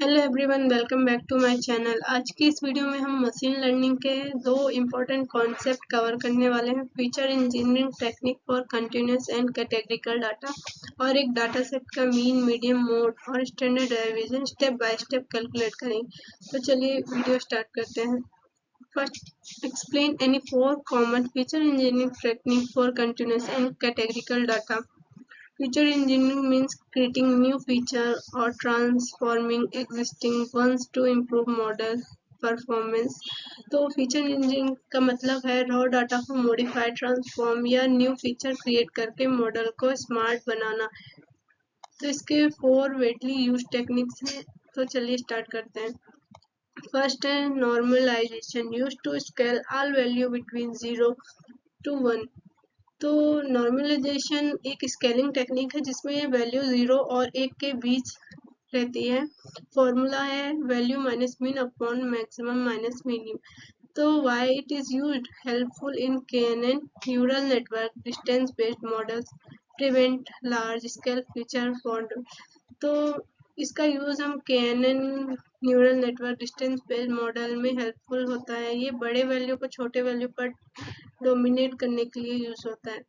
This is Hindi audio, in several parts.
Hello everyone, welcome back to my channel. आज की इस वीडियो में हम मशीन लर्निंग के दो इम्पोर्टेंट कॉन्सेप्ट कवर करने वाले हैं। Feature engineering technique for continuous and categorical data और एक डाटा सेट का मीन, मीडियम, मोड और standard deviation step by step calculate करेंगे। तो चलिए वीडियो स्टार्ट करते हैं। First, explain any four common feature engineering technique for continuous and categorical data. Feature engineering means creating new feature or transforming existing ones to improve model performance. तो फीचर इंजीनियरिंग का मतलब है रॉ डाटा को मॉडिफाई, ट्रांसफॉर्म या न्यू फीचर क्रिएट करके मॉडल को स्मार्ट बनाना। तो इसके 4 वेटली यूज टेक्निक्स हैं। तो चलिए स्टार्ट करते हैं। फर्स्ट है normalization, use to scale all value between 0 to 1। तो नॉर्मलाइजेशन एक स्केलिंग टेक्निक है जिसमें वैल्यू 0 और 1 के बीच रहती है। फॉर्मूला है value minus mean upon maximum minus minimum. तो why it is used, helpful in KNN neural network distance based models, prevent large scale feature फॉर्ड। तो इसका यूज हम KNN neural network distance based model में हेल्पफुल होता है। ये बड़े वैल्यू को छोटे वैल्यू पर डोमिनेट करने के लिए यूज होता है।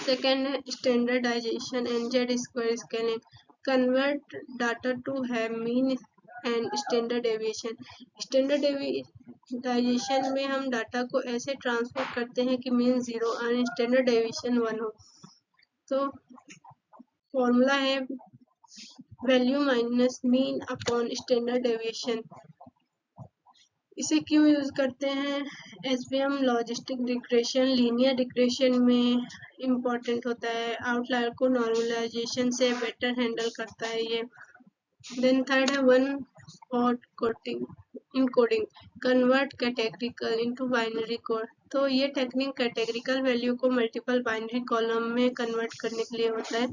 सेकेंड है standardization and Z square scaling, convert data to have mean and standard deviation. Standard deviation में हम डाटा को ऐसे ट्रांसफर करते हैं कि मीन 0 और स्टैंडर्ड डेविएशन 1 हो। तो फॉर्मूला है value minus mean upon standard deviation. इसे क्यों यूज करते हैं? SVM, logistic regression, linear regression में इम्पोर्टेंट होता है। आउटलायर को नॉर्मलाइजेशन से बेटर हैंडल करता है ये। देन थर्ड है one hot coding encoding, convert categorical into binary code. तो ये टेक्निक कैटेगरिकल वैल्यू को मल्टीपल बाइनरी कॉलम में कन्वर्ट करने के लिए होता है।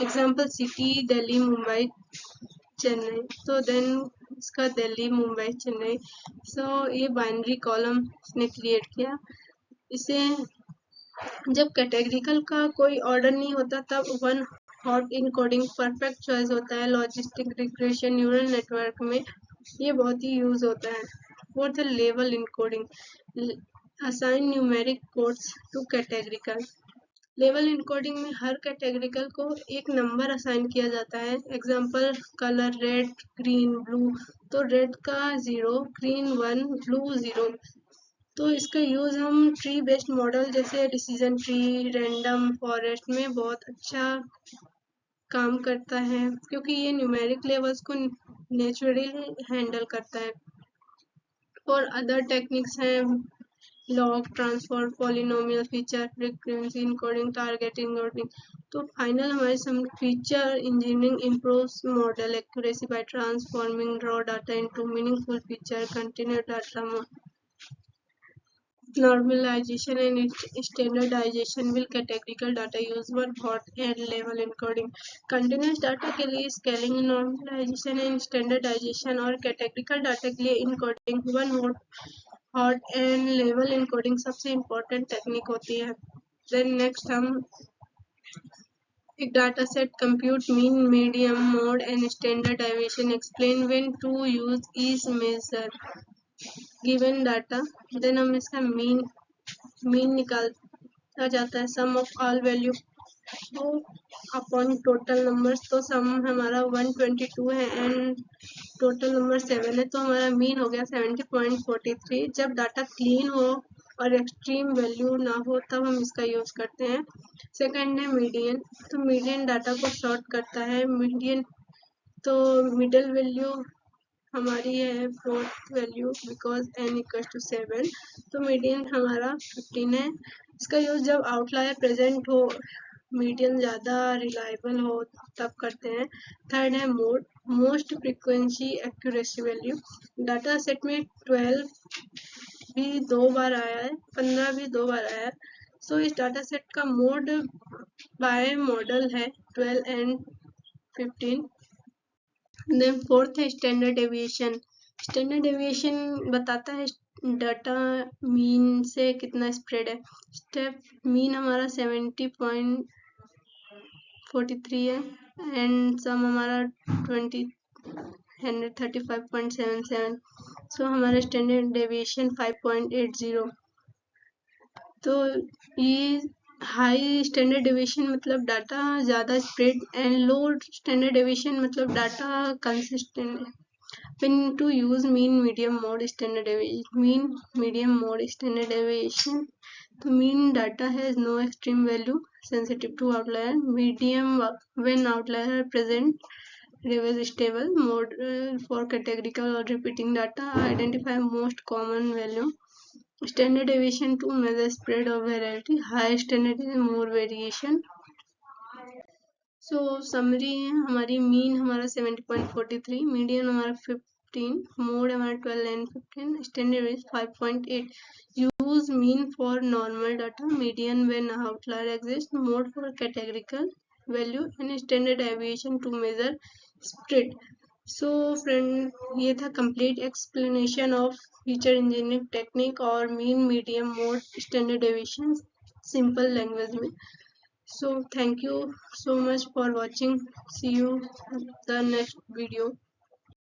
Example city, Delhi, Mumbai, Chennai. तो देन इसका दिल्ली, मुंबई, चेन्नई। सो ये बाइनरी कॉलम इसने क्रिएट किया। इसे जब कैटेगरिकल का कोई ऑर्डर नहीं होता तब one hot encoding perfect choice होता है। लॉजिस्टिक रिग्रेशन न्यूरल नेटवर्क में ये बहुत ही यूज होता है। फोर्थ है level encoding, assign numeric codes to categorical. Level encoding में हर कैटेगरिकल को एक नंबर असाइन किया जाता है। Example colour red, green, blue. तो रेड का 0, ग्रीन 1, ब्लू 0। तो इसका यूज हम ट्री बेस्ड मॉडल जैसे डिसीजन ट्री, रैंडम फॉरेस्ट में बहुत अच्छा काम करता है क्योंकि ये न्यूमेरिक लेवल्स को नेचुरली हैंडल करता है। और अदर टेक्निक्स हैं log transform, polynomial feature, frequency encoding, target encoding. तो फाइनल हमारे feature engineering improves model accuracy bye transforming raw data into meaningful feature, continuous data normalization and standardization will categorical data use one hot and level encoding। continuous data के लिए स्केलिंग, नॉर्मलाइजेशन एंड स्टैंडर्डाइजेशन और कैटेगरिकल डाटा के लिए encoding one hot and level encoding सबसे इम्पोर्टेंट टेक्निक होती है। देन नेक्स्ट हम एक data set compute mean, medium, mode and standard deviation, explain when to use each measure given data. Then हम इसका मीन निकाला जाता है sum of all value upon total numbers. तो सम हमारा 122 है एंड टोटल नंबर 7 है, तो हमारा मीन हो गया 70.43। जब डाटा क्लीन हो और एक्सट्रीम वैल्यू ना हो तब हम इसका यूज करते हैं। सेकंड है मीडियन, तो मीडियन डाटा को शॉर्ट करता है। मीडियन तो मिडल वैल्यू हमारी है fourth value because n equal to 7। तो मीडियन हमारा 15 है। इसका यूज जब आउटलायर प्रेजेंट हो, मीडियन ज़्यादा रिलायबल हो तब करते हैं। थर्ड है mode, most frequency accuracy value. Data set में 12 भी 2 बार आया है, 15 भी 2 बार आया है। सो इस डाटा सेट का मोड बाय मॉडल है 12 एंड 15। देन फोर्थ है स्टैंडर्ड डेविएशन। स्टैंडर्ड डेविएशन बताता है डाटा मीन से कितना स्प्रेड है। स्टेप मीन हमारा 70.43 है एंड सम हमारा 20 135.77। सो हमारा स्टैंडर्ड डेविएशन 5.80। तो ये हाई स्टैंडर्ड डेविएशन मतलब डाटा ज़्यादा spread and low standard deviation मतलब डाटा कंसिस्टेंट है। When to use mean medium mode standard deviation, mean medium mode standard deviation, the mean data has no extreme value, sensitive to outlier. Medium when outlier are present, revise stable mode for categorical or repeating data. Identify most common value. Standard deviation to measure spread or variety. High standard is more variation. So summary है हमारी मीन हमारा 70.43, मीडियन हमारा 15, मोड हमारा 12 and 15, standard is 5.8। Use mean for normal data, median when outlier exist, mode for categorical value and standard deviation to measure spread. So friend ये था complete explanation of feature engineering technique और mean medium mode standard deviation simple language में। So thank you so much for watching. See you the next video.